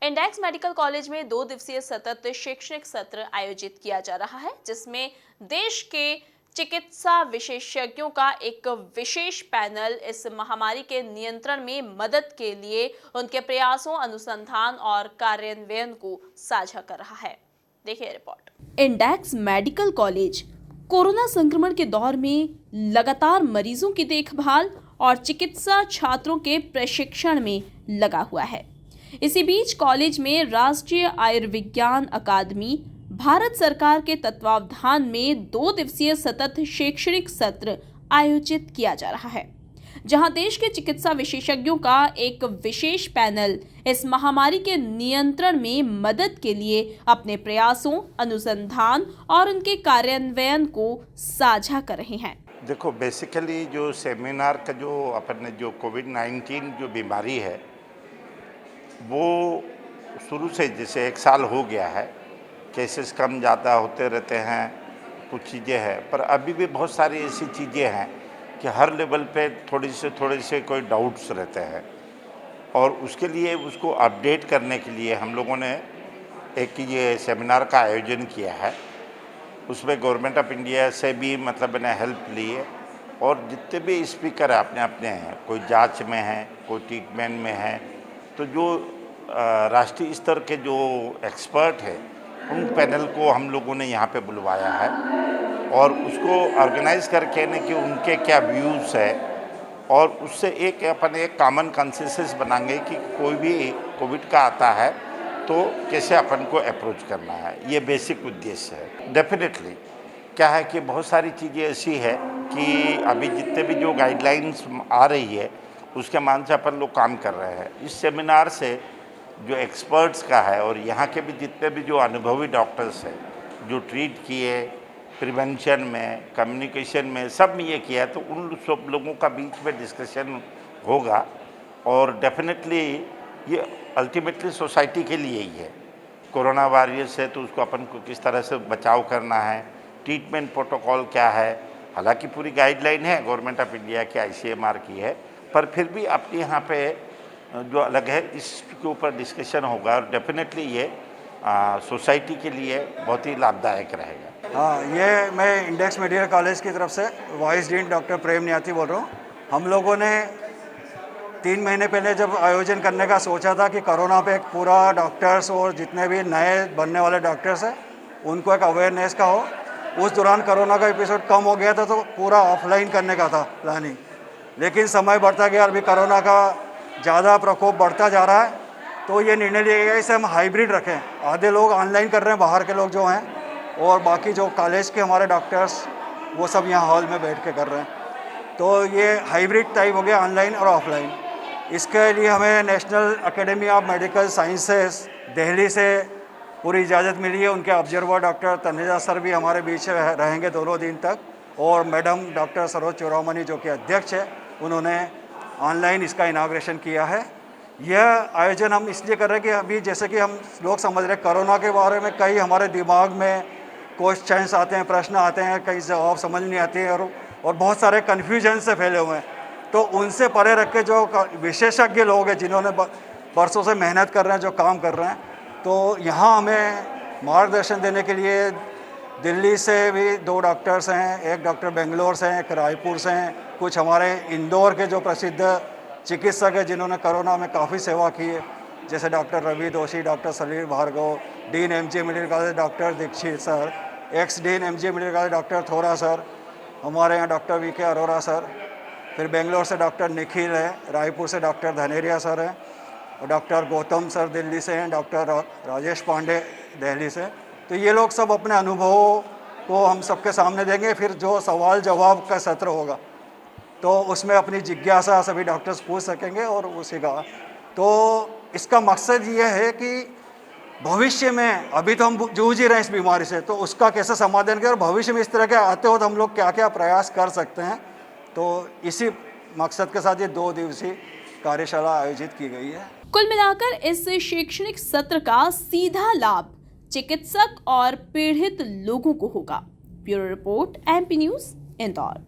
Index medical college में 2 दिवसीय सतत शैक्षणिक सत्र आयोजित किया जा रहा है, जिसमें देश के चिकित्सा विशेषज्ञों का एक विशेष पैनल इस महामारी के नियंत्रण में मदद के लिए उनके प्रयासों, अनुसंधान और कार्यान्वयन को साझा कर रहा है। देखिए report. Index medical college corona संक्रमण के दौर में लगातार मरीजों की देखभाल और चिकित्सा छात्रों के प्रशिक्षण में लगा हुआ है। इसी बीच कॉलेज में राष्ट्रीय आयुर्विज्ञान अकादमी भारत सरकार के तत्वावधान में 2 दिवसीय सतत शैक्षणिक सत्र आयोजित किया जा रहा है, जहां देश के चिकित्सा विशेषज्ञों का एक विशेष पैनल इस महामारी के नियंत्रण में मदद के लिए अपने प्रयासों, अनुसंधान और उनके कार्यान्वयन को साझा कर रहे हैं। देखो, बेसिकली जो सेमिनार का जो अपन ने जो कोविड-19 जो बीमारी है, वो शुरू से जैसे 1 साल हो गया है, केसेस कम ज़्यादा होते रहते हैं, कुछ चीज़ें हैं, पर अभी भी बहुत सारी ऐसी चीज़ें हैं कि हर लेवल पे थोड़े से कोई डाउट्स रहते हैं, और उसके लिए उसको अपडेट करने के लिए हम लोगों ने एक ये सेमिनार का आयोजन किया है। उसमें गवर्नमेंट ऑफ इंडिया से भी मतलब मैंने हेल्प ली है, और जितने भी स्पीकर अपने हैं, कोई जांच में है, कोई ट्रीटमेंट में है, तो जो राष्ट्रीय स्तर के जो एक्सपर्ट हैं, उन पैनल को हम लोगों ने यहाँ पे बुलवाया है और उसको ऑर्गेनाइज करके न कि उनके क्या व्यूज़ है, और उससे एक कॉमन कंसेंसस बनाएंगे कि कोई भी कोविड का आता है तो कैसे अपन को अप्रोच करना है। ये बेसिक उद्देश्य है। डेफिनेटली क्या है कि बहुत सारी चीज़ें ऐसी है कि अभी जितने भी जो गाइडलाइंस आ रही है उसके मान से अपन लोग काम कर रहे हैं। इस सेमिनार से जो एक्सपर्ट्स का है और यहाँ के भी जितने भी जो अनुभवी डॉक्टर्स हैं, जो ट्रीट किए, प्रिवेंशन में, कम्युनिकेशन में, सब में ये किया, तो उन सब लोगों का बीच में डिस्कशन होगा, और डेफिनेटली ये अल्टीमेटली सोसाइटी के लिए ही है। कोरोना वायरस है तो उसको अपन को किस तरह से बचाव करना है, ट्रीटमेंट प्रोटोकॉल क्या है। हालांकि पूरी गाइडलाइन है गवर्नमेंट ऑफ इंडिया की, ICMR की है, पर फिर भी अपने यहाँ पे जो अलग है, इसके ऊपर डिस्कशन होगा, और डेफिनेटली ये सोसाइटी के लिए बहुत ही लाभदायक रहेगा। हाँ, ये मैं इंडेक्स मेडिकल कॉलेज की तरफ से वाइस डीन डॉक्टर प्रेम नियाती बोल रहा हूँ। हम लोगों ने 3 महीने पहले जब आयोजन करने का सोचा था कि कोरोना पे एक पूरा डॉक्टर्स और जितने भी नए बनने वाले डॉक्टर्स हैं उनको एक अवेयरनेस का हो। उस दौरान कोरोना का एपिसोड कम हो गया था, तो पूरा ऑफलाइन करने का था प्लानिंग, लेकिन समय बढ़ता गया, अभी कोरोना का ज़्यादा प्रकोप बढ़ता जा रहा है, तो ये निर्णय लिया गया इसे हम हाइब्रिड रखें। आधे लोग ऑनलाइन कर रहे हैं, बाहर के लोग जो हैं, और बाकी जो कॉलेज के हमारे डॉक्टर्स वो सब यहाँ हॉल में बैठ के कर रहे हैं। तो ये हाइब्रिड टाइप हो गया, ऑनलाइन और ऑफलाइन। इसके लिए हमें national academy of medical sciences Delhi से पूरी इजाज़त मिली है। उनके ऑब्जर्वर डॉक्टर तनेजा सर भी हमारे बीच रहेंगे दोनों दिन तक, और मैडम डॉक्टर सरोज चूड़ामणि जो कि अध्यक्ष है, उन्होंने ऑनलाइन इसका इनाग्रेशन किया है। यह आयोजन हम इसलिए कर रहे हैं कि अभी जैसे कि हम लोग समझ रहे हैं कोरोना के बारे में कई हमारे दिमाग में क्वेश्चंस आते हैं, प्रश्न आते हैं, कई जवाब समझ नहीं आते हैं, और बहुत सारे कन्फ्यूजन से फैले हुए हैं। तो उनसे परे रख के जो विशेषज्ञ लोग हैं, जिन्होंने बरसों से मेहनत कर रहे हैं, जो काम कर रहे हैं, तो यहाँ हमें मार्गदर्शन देने के लिए दिल्ली से भी 2 डॉक्टर्स हैं, एक डॉक्टर बेंगलोर से हैं, एक रायपुर से हैं, कुछ हमारे इंदौर के जो प्रसिद्ध चिकित्सक हैं जिन्होंने कोरोना में काफ़ी सेवा की है, जैसे doctor Ravi Doshi, doctor Salil Bhargav, dean MG medical college doctor Dikshit sir, ex dean MG medical college doctor Thora sir, हमारे यहाँ डॉक्टर VK अरोरा सर, फिर बेंगलोर से डॉक्टर निखिल है, रायपुर से डॉक्टर धनेरिया सर हैं, और डॉक्टर गौतम सर दिल्ली से हैं, डॉक्टर राजेश पांडे दिल्ली से। तो ये लोग सब अपने अनुभवों को हम सबके सामने देंगे। फिर जो सवाल जवाब का सत्र होगा तो उसमें अपनी जिज्ञासा सभी डॉक्टर्स पूछ सकेंगे, और उसी का तो इसका मकसद ये है कि भविष्य में, अभी तो हम जूझ ही रहे हैं इस बीमारी से, तो उसका कैसे समाधान करें, और भविष्य में इस तरह के आते हो तो हम लोग क्या क्या प्रयास कर सकते हैं। तो इसी मकसद के साथ ये 2 दिवसीय कार्यशाला आयोजित की गई है। कुल मिलाकर इस शैक्षणिक सत्र का सीधा लाभ चिकित्सक और पीड़ित लोगों को होगा। Bureau report, MP news, Indore.